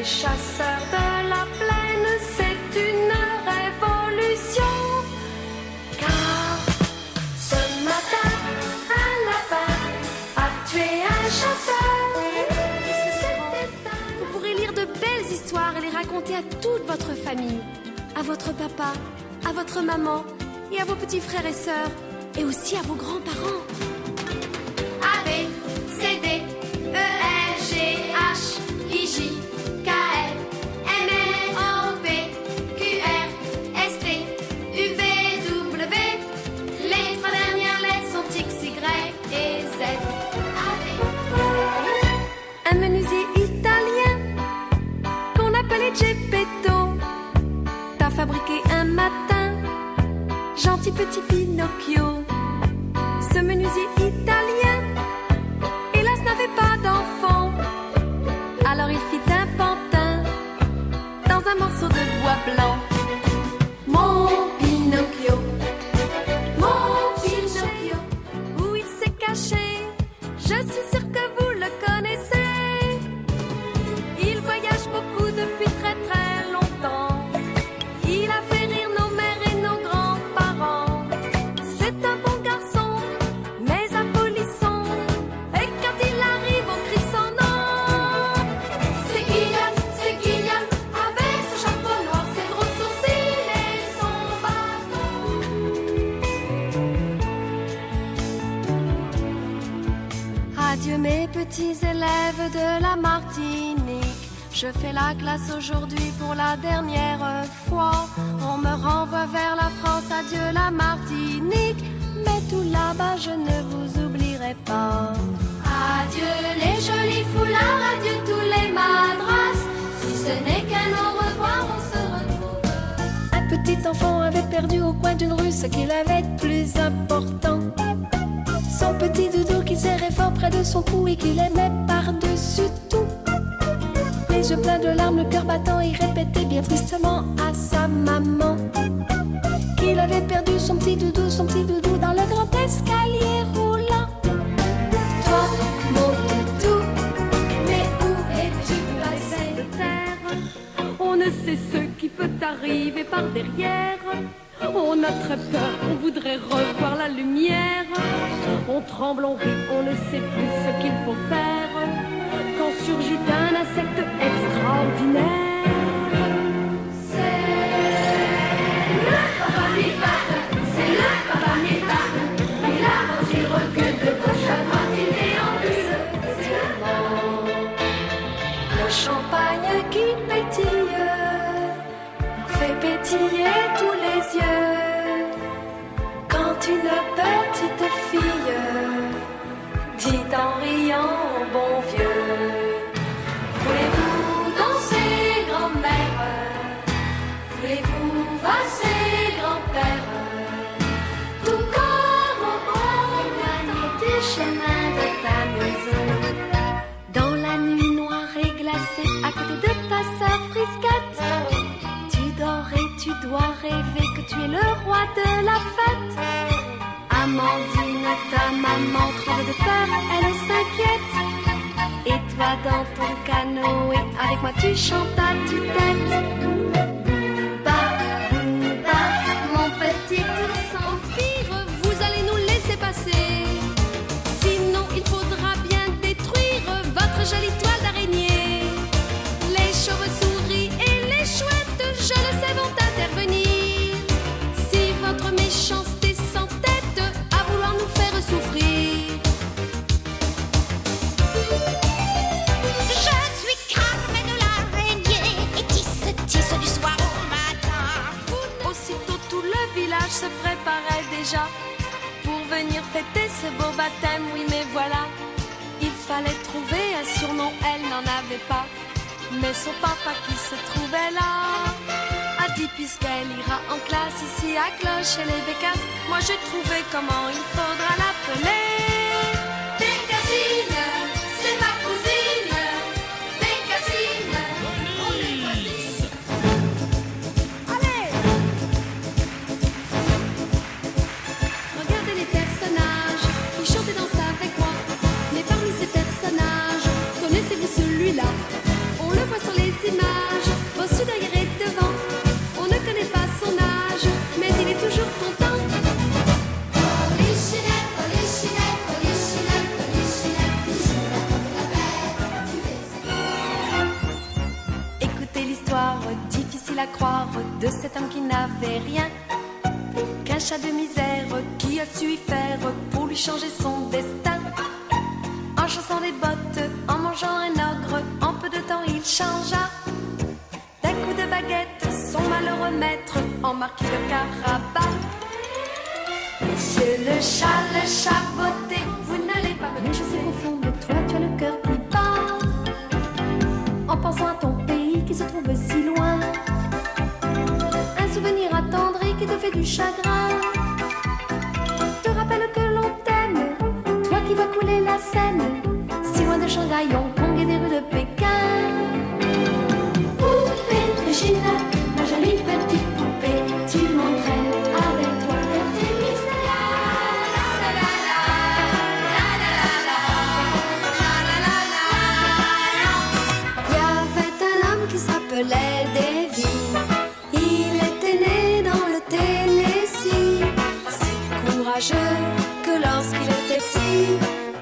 les chasseurs de la plaine, c'est une révolution. Car ce matin, un lapin a tué un chasseur. Vous pourrez lire de belles histoires et les raconter à toute votre famille, à votre papa, à votre maman et à vos petits frères et sœurs, et aussi à vos grands-parents. A, B, C, D, E, F, G, H, I, J, K, L, M, N, O, P, Q, R, S, T, U, V, W. Les trois dernières lettres sont X, Y et Z. A, B. Un menuisier italien qu'on appelait Geppetto t'a fabriqué un matin, gentil petit Pinocchio. Ce menuisier italien, hélas, n'avait pas d'enfant. Alors il fit un pantin dans un morceau de bois blanc. Mon Pinocchio, mon Pinocchio, où il s'est caché, je suis sûre que vous le connaissez. Il voyage beaucoup depuis très très longtemps. Il a fait rire nos mères et nos grands-parents. C'est un bon garçon, mais un polisson. Et quand il arrive, on crie son nom. C'est Guillaume, avec son chapeau noir, ses gros sourcils et son bâton. Adieu mes petits élèves de la Martinique. Je fais la classe aujourd'hui pour la dernière fois. On me renvoie vers la France, adieu la Martinique. Mais tout là-bas, je ne vous oublierai pas. Adieu les jolis foulards, adieu tous les madras. Si ce n'est qu'un au revoir, on se retrouve. Un petit enfant avait perdu au coin d'une rue ce qu'il avait de plus important. Son petit doudou qui serrait fort près de son cou et qu'il aimait par-dessus tout. Les yeux pleins de larmes, le cœur battant, il répétait bien tristement à sa maman qu'il avait perdu son petit doudou dans le grand escalier roulant. Toi, mon doudou, mais où es-tu passé de terre? On ne sait ce qui peut arriver par derrière. On a très peur, on voudrait revoir la lumière. On tremble, on rit, on ne sait plus ce qu'il faut faire quand surgit un insecte extraordinaire. C'est le papa Mille-Pattes, c'est le papa Mille-Pattes. Il avance, il recule de gauche à droite, il déambule. Le champagne qui pétille fait pétiller tous les yeux. Quand une petite fille dit en riant au bon vieux: voulez-vous danser, grand-mère? Voulez-vous valser, grand-père? Tout comme au éloigné du chemin de ta maison. Dans la nuit noire et glacée, à côté de ta sœur frisquette, tu dors et tu dois rêver que tu es le roi de la fête. Amandine, ta maman tremble de peur, elle s'inquiète. Et toi dans ton canoë, avec moi tu chantes à tue-tête. Booba, booba, mon petit ourson. Au pire, vous allez nous laisser passer. Sinon, il faudra bien détruire votre jolie toile d'araignée. Les chauves-souris et les chouettes, je le sais, vont intervenir. Si votre méchanceté s'entête à vouloir nous faire souffrir. Je suis cramée de l'araignée et tisse du soir au matin. Aussitôt tout le village se préparait déjà pour venir fêter ce beau baptême. Oui mais voilà, il fallait trouver un surnom, elle n'en avait pas. Mais son papa qui se trouvait là a dit puisqu'elle ira en classe ici à Cloche et les Bécasses, moi j'ai trouvé comment il faudra l'appeler. Bécassine, c'est ma cousine. Bécassine, on est voisines. Allez! Regardez les personnages qui chantent et dansent avec moi. Mais parmi ces personnages, connaissez-vous celui-là? On le voit sur les images. facile à croire de cet homme qui n'avait rien qu'un chat de misère qui a su y faire pour lui changer son destin. En chaussant des bottes, en mangeant un ogre, en peu de temps il changea. D'un coup de baguette, son malheureux maître en marquit le carabat. Monsieur le chat botté, vous n'allez pas me... Mais je sais qu'au fond de toi tu as le cœur qui bat en pensant à ton pays qui se trouve si loin. Un souvenir attendri qui te fait du chagrin te rappelle que l'on t'aime, toi qui vas couler la Seine, si loin de Shanghai, Hong Kong et des rues de Pékin. Poupée de Chine, ma jolie petite poupée, tu m'entraînes avec toi vers tes Il y avait un homme qui s'appelait Davy. Il était né dans le Tennessee, si courageux que lorsqu'il était petit,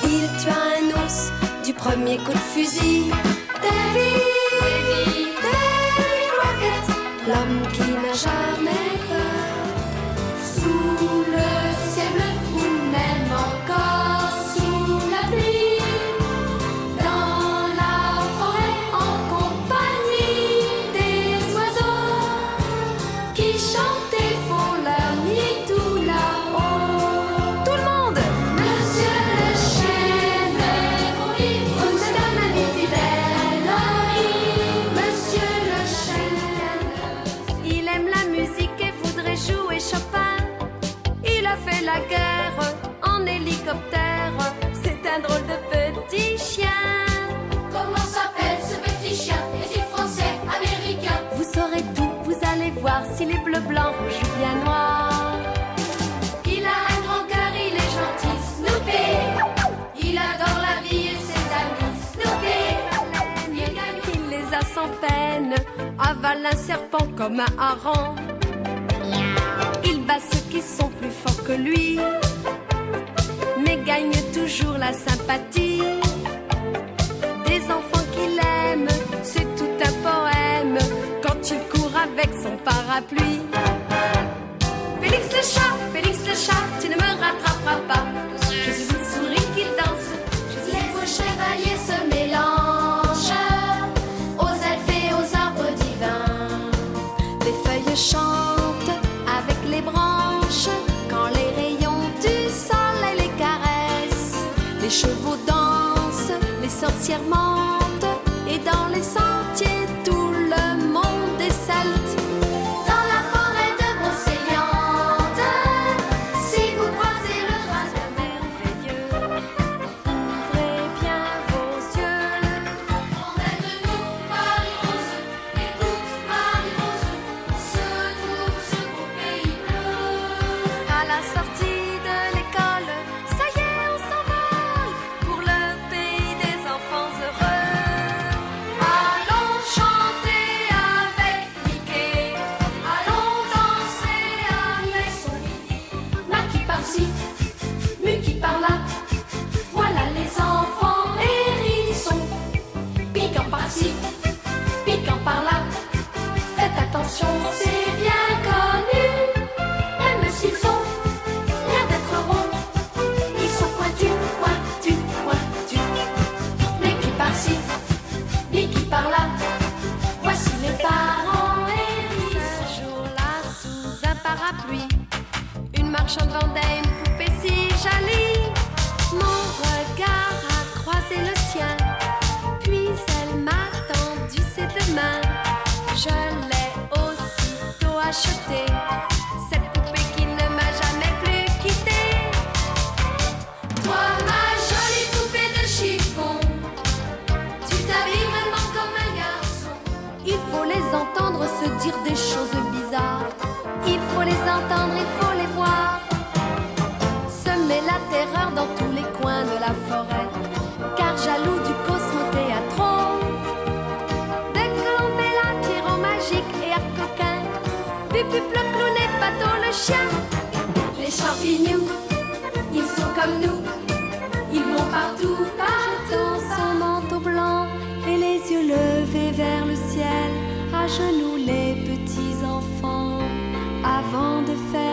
il tua un ours du premier coup de fusil. Davy, Davy, Davy Crockett, l'homme qui n'a jamais peur. Sous le ciel bleu ou même encore sous la pluie, dans la forêt en compagnie des oiseaux qui chantent et font leur nid tout là-haut. Tout le monde! Monsieur le chêne, vous êtes un ami fidèle. Monsieur le chêne, il aime la musique et voudrait jouer Chopin. Il a fait la guerre en hélicoptère. C'est un drôle de petit chien. Comment s'appelle ce petit chien? Est-il français, américain? Vous saurez tout, vous allez voir s'il est bleu, blanc, rouge ou bien noir. Il a un grand cœur, il est gentil, Snoopy. Il adore la vie et ses amis, Snoopy. Il gagne. Il les a sans peine, avale un serpent comme un hareng. Il bat ceux qui sont plus forts que lui, mais gagne toujours la sympathie des enfants qu'il aime. C'est tout un poème quand il court avec son parapluie. Félix le chat, tu ne me rattraperas pas. Je suis une souris qui danse. Les beaux chevaliers se mélangent aux elfes et aux arbres divins. Les feuilles chantent avec les branches quand les rayons du soleil les caressent. Les chevaux dansent, les sorcières mentent, et dans les sentiers tout le monde est salté. Dans la forêt de Brocéliande, si vous croisez le dragon Merveilleux, ouvrez bien vos yeux. emmène-nous Marie-Rose, écoute Marie-Rose, se trouve ce beau pays bleu. À la sortie de l'école, ça y est, on s'envole pour le pays des enfants heureux. Allons chanter avec Mickey, allons danser avec son Minnie. Maki par-ci, Muki par-là, voilà les enfants hérissons. Piquant par-ci, piquant par-là, faites attention, c'est bien connu. Même s'ils ont l'air d'être ronds, ils sont pointus, pointus, pointus. Mickey par-ci, Mickey par-là, voici les parents hérissons. Ce jour-là, sous un parapluie, une marchande vendait une poupée si jolie. Mon regard a croisé le sien, puis elle m'a tendu ses deux mains. Je l'ai aussitôt achetée, cette poupée qui ne m'a jamais plus quittée. Toi, ma jolie poupée de chiffon, tu t'habilles vraiment comme un garçon. Il faut les entendre se dire des choses bizarres. Il faut les entendre, il faut les voir. Semer la terreur dans tous les coins de la forêt, car jaloux du cosmothéâtro. Dès que l'on met la tyran magique et à coquin, Pupup le clown et Pato le chien. Les champignons, ils sont comme nous, ils vont partout, Dans partout. son manteau blanc et les yeux levés vers le ciel, à genoux les petits enfants avant de faire